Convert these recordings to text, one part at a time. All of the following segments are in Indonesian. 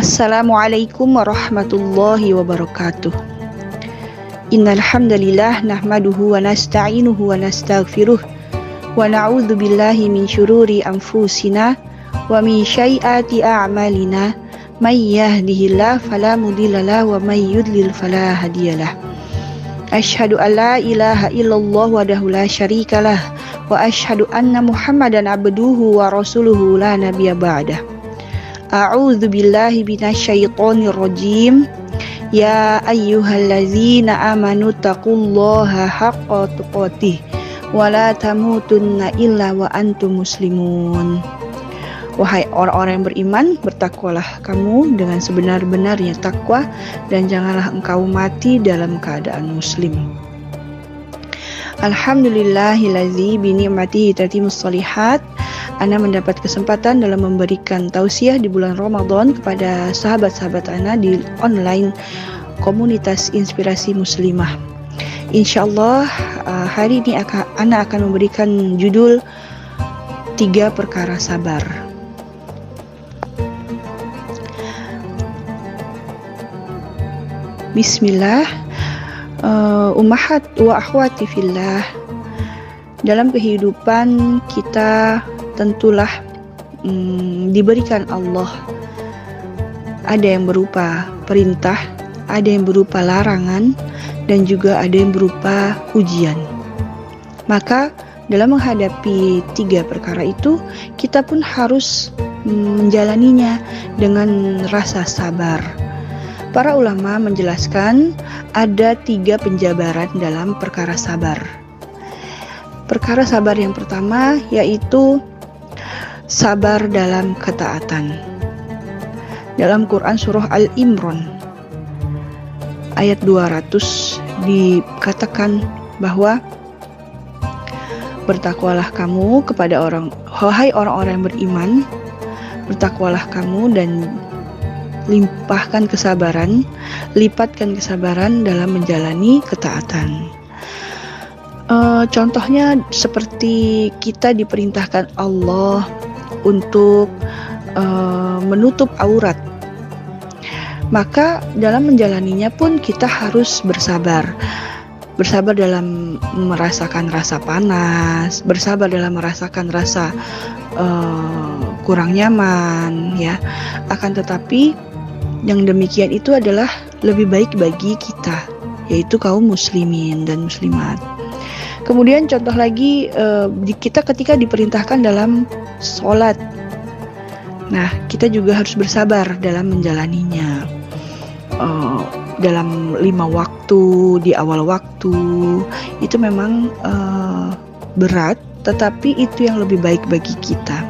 Assalamualaikum warahmatullahi wabarakatuh. Innal hamdalillah nahmaduhu wa nasta'inuhu wa nastaghfiruh wa na'udzu billahi min syururi anfusina wa min sayyiati a'malina may yahdihillahu fala mudhillalah wa may yudlil fala hadiyalah. Asyhadu an la ilaha illallah wahdahu la syarikalah wa asyhadu anna Muhammadan abduhu wa rasuluhu la nabiyya ba'dah. A'udzu billahi minasyaitonir rajim. Ya ayyuhallazina amanu taqullaha haqqa tuqatih wa la tamutunna illa wa antum muslimun. Wahai orang-orang yang beriman, bertakwalah kamu dengan sebenar-benarnya takwa dan janganlah engkau mati dalam keadaan muslim. Alhamdulillahillazi bi ni'matihi tatimmus shalihat. Ana mendapat kesempatan dalam memberikan tausiah di bulan Ramadan kepada sahabat-sahabat Ana di online komunitas inspirasi muslimah. Insyaallah hari ini Ana akan memberikan judul 3 perkara sabar. Bismillah. Ummahat wa akhwati fillah. Dalam kehidupan kita tentulah diberikan Allah ada yang berupa perintah, ada yang berupa larangan, dan juga ada yang berupa ujian. Maka dalam menghadapi 3 perkara itu, kita pun harus menjalaninya dengan rasa sabar. Para ulama menjelaskan ada 3 penjabaran dalam perkara sabar. Perkara sabar yang pertama yaitu sabar dalam ketaatan. Dalam Quran surah Al-Imran ayat 200 dikatakan bahwa bertakwalah kamu kepada wahai orang-orang yang beriman, bertakwalah kamu dan limpahkan kesabaran, lipatkan kesabaran dalam menjalani ketaatan. Contohnya seperti kita diperintahkan Allah untuk menutup aurat, maka dalam menjalaninya pun kita harus bersabar dalam merasakan rasa panas, bersabar dalam merasakan rasa kurang nyaman, ya. Akan tetapi yang demikian itu adalah lebih baik bagi kita, yaitu kaum muslimin dan muslimat. Kemudian contoh lagi, kita ketika diperintahkan dalam sholat, nah kita juga harus bersabar dalam menjalaninya, dalam 5 waktu, di awal waktu, itu memang berat, tetapi itu yang lebih baik bagi kita.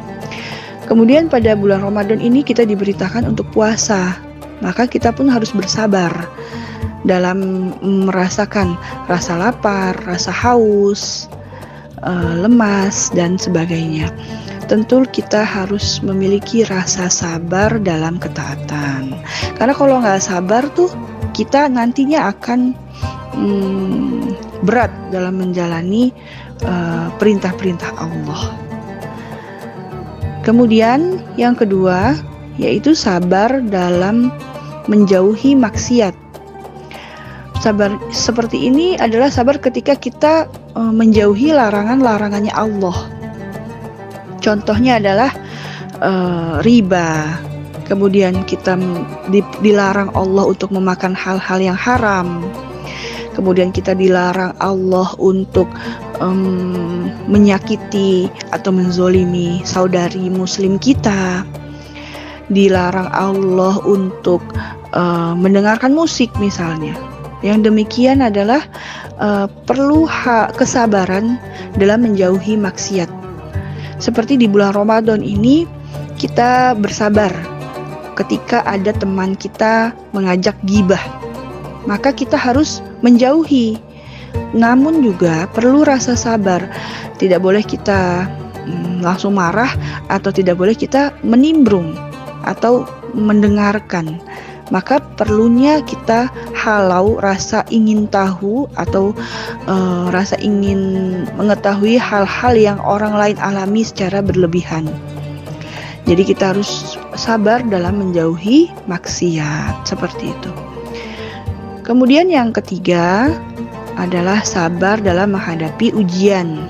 Kemudian pada bulan Ramadan ini kita diberitakan untuk puasa, maka kita pun harus bersabar dalam merasakan rasa lapar, rasa haus, lemas, dan sebagainya. Tentu kita harus memiliki rasa sabar dalam ketaatan. Karena kalau nggak sabar tuh, kita nantinya akan berat dalam menjalani perintah-perintah Allah. Kemudian yang kedua, yaitu sabar dalam menjauhi maksiat. Sabar seperti ini adalah sabar ketika kita menjauhi larangan-larangannya Allah. Contohnya adalah riba. Kemudian kita dilarang Allah untuk memakan hal-hal yang haram. Kemudian kita dilarang Allah untuk menyakiti atau menzolimi saudari muslim kita. Dilarang Allah untuk mendengarkan musik misalnya. Yang demikian adalah perlu kesabaran dalam menjauhi maksiat. Seperti di bulan Ramadan ini, kita bersabar ketika ada teman kita mengajak gibah, maka kita harus menjauhi. Namun juga perlu rasa sabar. Tidak boleh kita langsung marah, atau tidak boleh kita menimbrung atau mendengarkan. Maka perlunya kita halau rasa ingin tahu atau rasa ingin mengetahui hal-hal yang orang lain alami secara berlebihan. Jadi kita harus sabar dalam menjauhi maksiat, seperti itu. Kemudian yang ketiga adalah sabar dalam menghadapi ujian.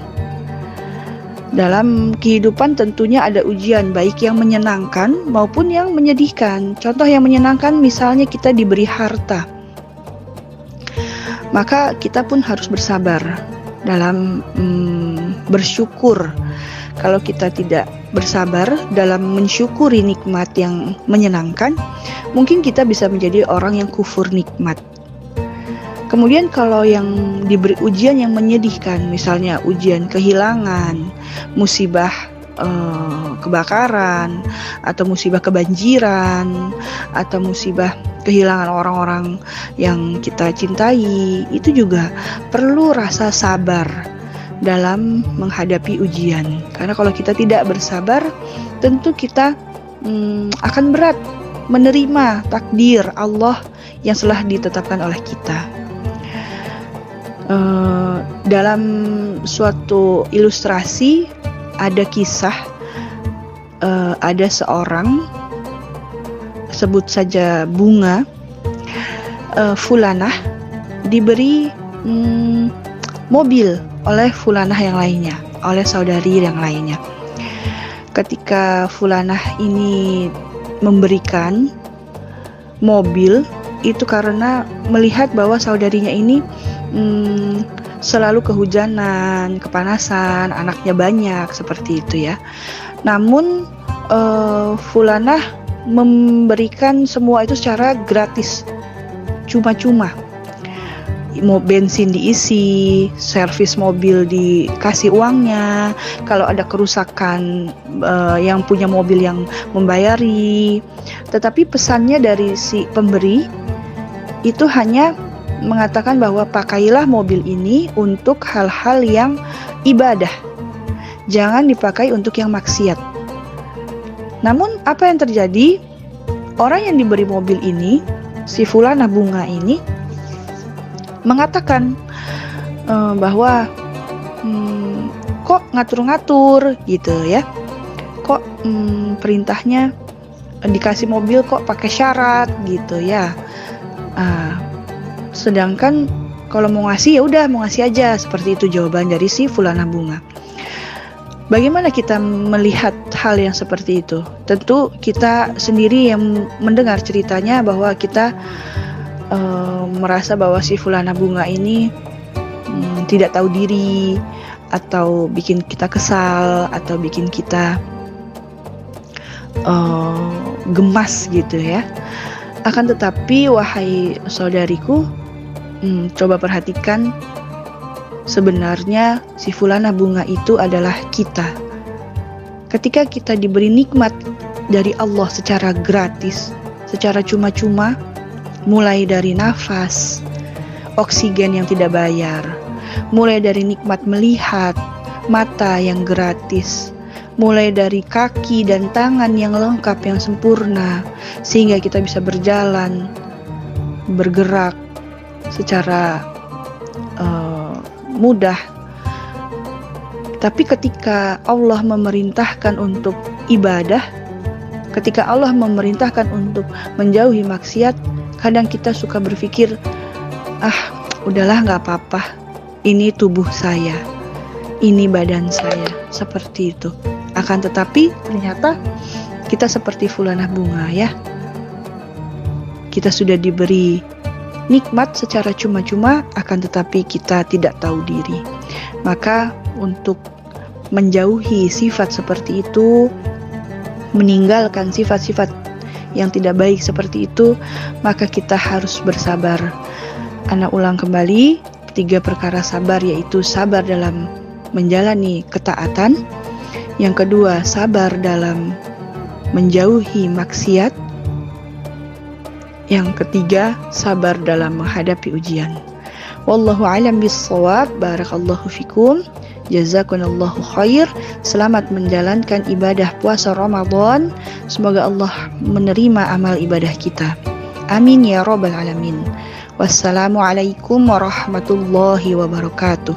Dalam kehidupan tentunya ada ujian, baik yang menyenangkan maupun yang menyedihkan. Contoh yang menyenangkan misalnya kita diberi harta. Maka kita pun harus bersabar dalam bersyukur. Kalau kita tidak bersabar dalam mensyukuri nikmat yang menyenangkan, mungkin kita bisa menjadi orang yang kufur nikmat. Kemudian kalau yang diberi ujian yang menyedihkan, misalnya ujian kehilangan, musibah kebakaran, atau musibah kebanjiran, atau musibah kehilangan orang-orang yang kita cintai, itu juga perlu rasa sabar dalam menghadapi ujian. Karena kalau kita tidak bersabar, tentu kita akan berat menerima takdir Allah yang telah ditetapkan oleh kita. Dalam suatu ilustrasi ada kisah, ada seorang, sebut saja Bunga, Fulanah, diberi mobil oleh Fulanah yang lainnya, oleh saudari yang lainnya. Ketika Fulanah ini memberikan mobil, itu karena melihat bahwa saudarinya ini selalu kehujanan, kepanasan, anaknya banyak, seperti itu ya. Namun Fulanah memberikan semua itu secara gratis, cuma-cuma. Mau bensin diisi, servis mobil dikasih uangnya, kalau ada kerusakan yang punya mobil yang membayari. Tetapi pesannya dari si pemberi itu hanya mengatakan bahwa pakailah mobil ini untuk hal-hal yang ibadah, jangan dipakai untuk yang maksiat. Namun apa yang terjadi? Orang yang diberi mobil ini, si Fulanah Bunga ini, mengatakan bahwa kok ngatur-ngatur gitu ya, kok perintahnya dikasih mobil kok pakai syarat gitu ya. Sedangkan kalau mau ngasih ya udah mau ngasih aja, seperti itu jawaban dari si Fulanah Bunga. Bagaimana kita melihat hal yang seperti itu? Tentu kita sendiri yang mendengar ceritanya bahwa kita merasa bahwa si Fulanah Bunga ini tidak tahu diri, atau bikin kita kesal, atau bikin kita gemas gitu ya. Akan tetapi wahai saudariku, coba perhatikan, sebenarnya si Fulanah Bunga itu adalah kita. Ketika kita diberi nikmat dari Allah secara gratis, secara cuma-cuma, mulai dari nafas, oksigen yang tidak bayar, mulai dari nikmat melihat, mata yang gratis, mulai dari kaki dan tangan yang lengkap, yang sempurna, sehingga kita bisa berjalan, bergerak secara mudah. Tapi ketika Allah memerintahkan untuk ibadah, ketika Allah memerintahkan untuk menjauhi maksiat, kadang kita suka berpikir, udahlah gak apa-apa, ini tubuh saya, ini badan saya, seperti itu. Akan tetapi ternyata kita seperti Fulanah Bunga ya, kita sudah diberi nikmat secara cuma-cuma, akan tetapi kita tidak tahu diri. Maka untuk menjauhi sifat seperti itu, meninggalkan sifat-sifat yang tidak baik seperti itu, maka kita harus bersabar. Ana ulang kembali, 3 perkara sabar, yaitu sabar dalam menjalani ketaatan, yang kedua sabar dalam menjauhi maksiat, yang ketiga sabar dalam menghadapi ujian. Wallahu a'lam bissawab. Barakallahu fikum. Jazakumullahu khair. Selamat menjalankan ibadah puasa Ramadan. Semoga Allah menerima amal ibadah kita. Amin ya rabbal alamin. Wassalamualaikum warahmatullahi wabarakatuh.